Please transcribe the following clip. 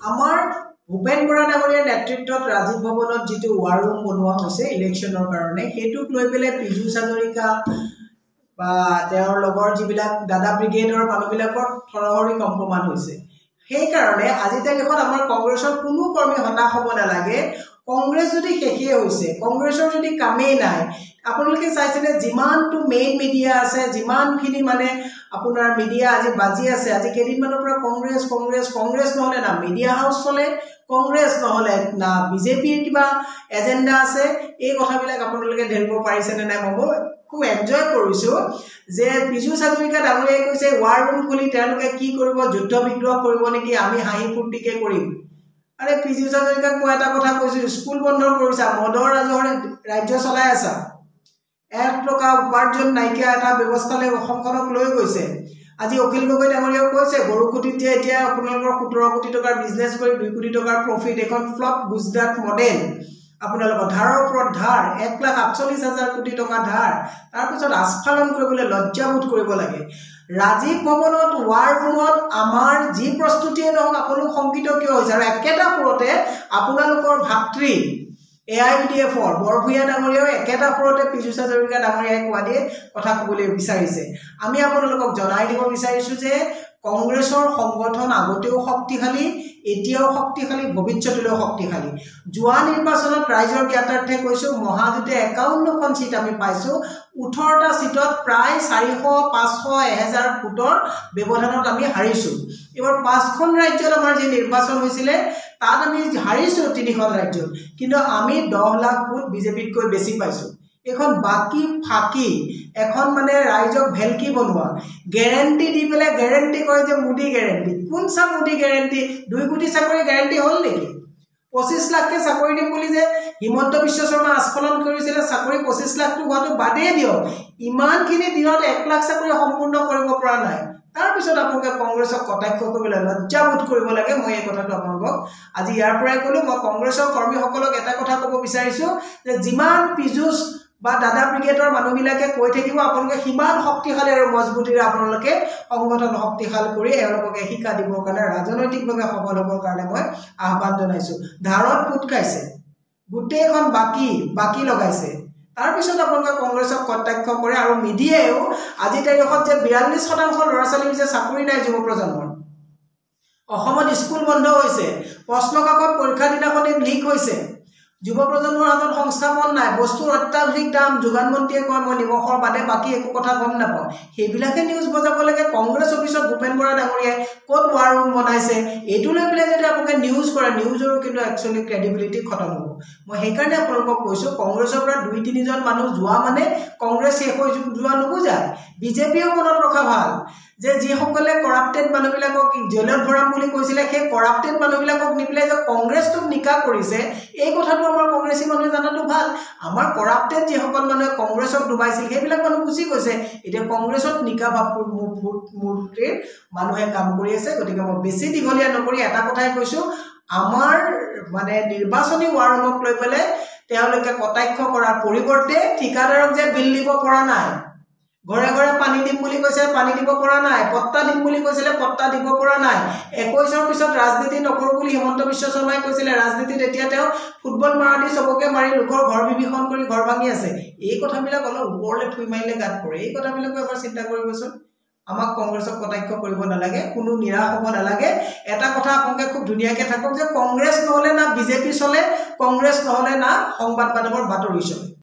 আমাৰ ভূপেন বৰা ডাঙৰীয়াৰ নেতৃত্বত ৰাজীৱ ভৱনত যিটো ৱাৰ ৰুম বনোৱা হৈছে ইলেকশ্যনৰ কাৰণে সেইটোক লৈ পেলাই পীযুষ হাজৰিকা বা তেওঁৰ লগৰ যিবিলাক দাদা ব্ৰিগেডৰ মানুহবিলাকৰ থৰহৰি কম্পমান হৈছে সেইকাৰণে আজি তাৰিখত আমাৰ কংগ্ৰেছৰ কোনো কৰ্মী হতাশ হ'ব নালাগে কংগ্ৰেছ যদি শেষে হৈছে কংগ্ৰেছৰ যদি কামেই নাই আপোনালোকে চাইছেনে যিমানটো মেইন মিডিয়া আছে যিমানখিনি মানে আপোনাৰ মিডিয়া আজি বাজি আছে আজি কেইদিনমানৰ পৰা কংগ্ৰেছ কংগ্ৰেছ কংগ্ৰেছ নহলে না মিডিয়া হাউচ চলে কংগ্ৰেছ নহলে না বিজেপিৰ কিবা এজেন্ডা আছে এই কথাবিলাক আপোনালোকে ধৰিব পাৰিছেনে নাই মই খুব এনজয় কৰিছো যে পীযুষ হাজৰিকা ডাঙৰীয়াই কৈছে ৱাৰ ৰুম খুলি তেওঁলোকে কি কৰিব যুদ্ধ বিগ্ৰহ কৰিব নেকি আমি হাঁহি ফূৰ্তিকে কৰিম আৰে পীযুষ হাজৰিকাক মই এটা কথা কৈছো স্কুল বন্ধ কৰিছা মদৰ ৰাজ্য চলাই আছা 1 টকা উপাৰ্জন নাইকিয়া এটা ব্যৱস্থালৈ অসমখনক লৈ গৈছে আজি অখিল গগৈ ডাঙৰীয়াও কৈছে গৰুকুটিত যে এতিয়া আপোনালোকৰ 17 কোটি টকাৰ বিজনেছ কৰি 2 কোটি টকাৰ প্ৰফিট এখন ফ্লপ গুজৰাট মডেল আপোনালোকৰ ধাৰৰ ওপৰত ধাৰ 1,48,000 কোটি টকা ধাৰ তাৰ পিছত আস্ফালন কৰিবলৈ লজ্জাবোধ কৰিব লাগে ৰাজীৱ ভৱনত ৱাৰ ৰুমত আমাৰ যি প্ৰস্তুতিয়ে নহওক আপোনালোক সংকিত কিয় হৈছে আৰু একেটা ফৰতে আপোনালোকৰ ভাতৃ AIUDFৰ বৰভূঞা ডাঙৰীয়াও একেটা ফৰতে পীযুষ হাজৰিকা ডাঙৰীয়াই কোৱা দিয়ে কথা ক'বলৈ বিচাৰিছে আমি আপোনালোকক জনাই দিব বিচাৰিছো যে কংগ্ৰেছৰ সংগঠন আগতেও শক্তিশালী এতিয়াও শক্তিশালী ভৱিষ্যতলৈও শক্তিশালী যোৱা নিৰ্বাচনত ৰাইজৰ জ্ঞাতাৰ্থে কৈছো মহাজোঁটে 51খন সিট আমি পাইছো 18টা সিটত প্ৰায় 400 500 1000 ফুটৰ ব্যৱধানত আমি হাৰিছো এবাৰ 5খন ৰাজ্যত আমাৰ যে নিৰ্বাচন হৈছিল তাত আমি হাৰিছো 3খন ৰাজ্যত কিন্তু আমি 10 লাখ ভোট বিজেপিতকৈ বেছি পাইছো এখন বাকি ফাকি এখন মানে ৰাইজক ভেলকি বনোৱা গ্যাৰান্টি দি পেলে গ্যাৰান্টি কয় যে মোদি গ্যাৰান্টি কোন সা মোদি গ্যাৰান্টি 2 কোটি চাকৰি গ্যাৰান্টি হল নেকি 25 লাখকে চাকৰি দিম বুলি যে হিমন্ত বিশ্ব শৰ্মা আস্ফলন কৰিছিল চাকৰি 25 লাখটো হোৱাটো বাদে দিও ইমানখিনি দিনত 1 লাখ চাকৰি সম্পূৰ্ণ কৰিব পৰা নাই তাৰ পিছত আপোনালোকে কংগ্ৰেছক কটাক্ষ কৰিবলৈ লজ্জাবোধ কৰিব লাগে মই এই কথাটো আপোনালোকক আজি ইয়াৰ পৰাই কলো মই কংগ্ৰেছৰ কৰ্মীসকলক এটা কথা ক'ব বিচাৰিছো যে যিমান পীযুষ বা দাদা ব্ৰিগেডৰ মানুহবিলাকে কৈ থাকিব আপোনালোকে হিমান শক্তিশালী আৰু মজবুতিৰে আপোনালোকে সংগঠন শক্তিশালী কৰি এওঁলোকে শিকা দিবৰ কাৰণে ৰাজনৈতিকভাৱে সফল হ'বৰ কাৰণে মই আহ্বান জনাইছো ধাৰত পুত খাইছে গোটেইখন বাকি লগাইছে তাৰ পিছত আপোনালোকে কংগ্ৰেছক কটাক্ষ কৰে আৰু মিডিয়ায়ো আজি তাৰিখত যে 42% ল'ৰা ছোৱালীৰ যে চাকৰি নাই যুৱ প্ৰজন্মৰ অসমত স্কুল বন্ধ হৈছে প্ৰশ্ন কাকত পৰীক্ষা দিনাখনে লিক হৈছে যুৱ প্ৰজন্মৰ হাতত সংস্থাপন নাই বস্তুৰ অত্যাধিক দাম যোগান মন্ত্ৰীয়ে কয় মই নিমখৰ বাদে বাকি একো কথা গম নাপাওঁ সেইবিলাকে নিউজ বজাব লাগে কংগ্ৰেছ অফিচত ভূপেন বৰা ডাঙৰীয়াই ক'ত ৱাৰ ৰুম বনাইছে এইটো লৈ পেলাই যদি আপোনালোকে নিউজ কৰে নিউজৰ কিন্তু একচুৱেলি ক্ৰেডিবিলিটি খতম হ'ব মই সেইকাৰণে আপোনালোকক কৈছো কংগ্ৰেছৰ পৰা 2-3 জন মানুহ যোৱা মানে কংগ্ৰেছ শেষ হৈ যোৱা নুবুজায় বিজেপিও মনত ৰখা ভাল যে যিসকলে কৰাপ্টেড মানুহবিলাকক জেলত ভৰাম বুলি কৈছিলে সেই কৰাপ্টেড মানুহবিলাকক নিপলে যে কংগ্ৰেছটোক নিকা কৰিছে এই কথাটো আমাৰ কংগ্ৰেছী মানুহে জানাটো ভাল আমাৰ কৰাপ্টেড যিসকল মানুহে কংগ্ৰেছক ডুবাইছিল সেইবিলাক মানুহ গুচি গৈছে এতিয়া কংগ্ৰেছত নিকা ভাবপুৰ মূৰ্তিৰ মানুহে কাম কৰি আছে গতিকে মই বেছি দীঘলীয়া নকৰি এটা কথাই কৈছো আমাৰ মানে নিৰ্বাচনী ৱাৰ ৰুমক লৈ পেলাই তেওঁলোকে কটাক্ষ কৰাৰ পৰিৱৰ্তে ঠিকাদাৰক যে বিল দিব পৰা নাই ঘৰে ঘৰে পানী দিম বুলি কৈছে পানী দিব পৰা নাই পট্টা দিম বুলি কৈছিলে পট্টা দিব পৰা নাই 21ৰ পিছত ৰাজনীতি নকৰো বুলি হিমন্ত বিশ্ব শৰ্মাই কৈছিলে ৰাজনীতিত এতিয়া তেওঁ ফুটবল মাৰা দি সবকে মাৰি লোকৰ ঘৰ বিভীষণ কৰি ঘৰ ভাঙি আছে এই কথাবিলাক অলপ ওপৰলে থুই মাৰিলে গাত পৰে এই কথাবিলাক এবাৰ চিন্তা কৰিবচোন আমাক কংগ্ৰেছক কটাক্ষ কৰিব নালাগে কোনো নিৰাশ হ'ব নালাগে এটা কথা আপোনালোকে খুব ধুনীয়াকৈ থাকক যে কংগ্ৰেছ নহলে না বিজেপি চলে কংগ্ৰেছ নহলে না সংবাদ মাধ্যমৰ বাতৰি চলে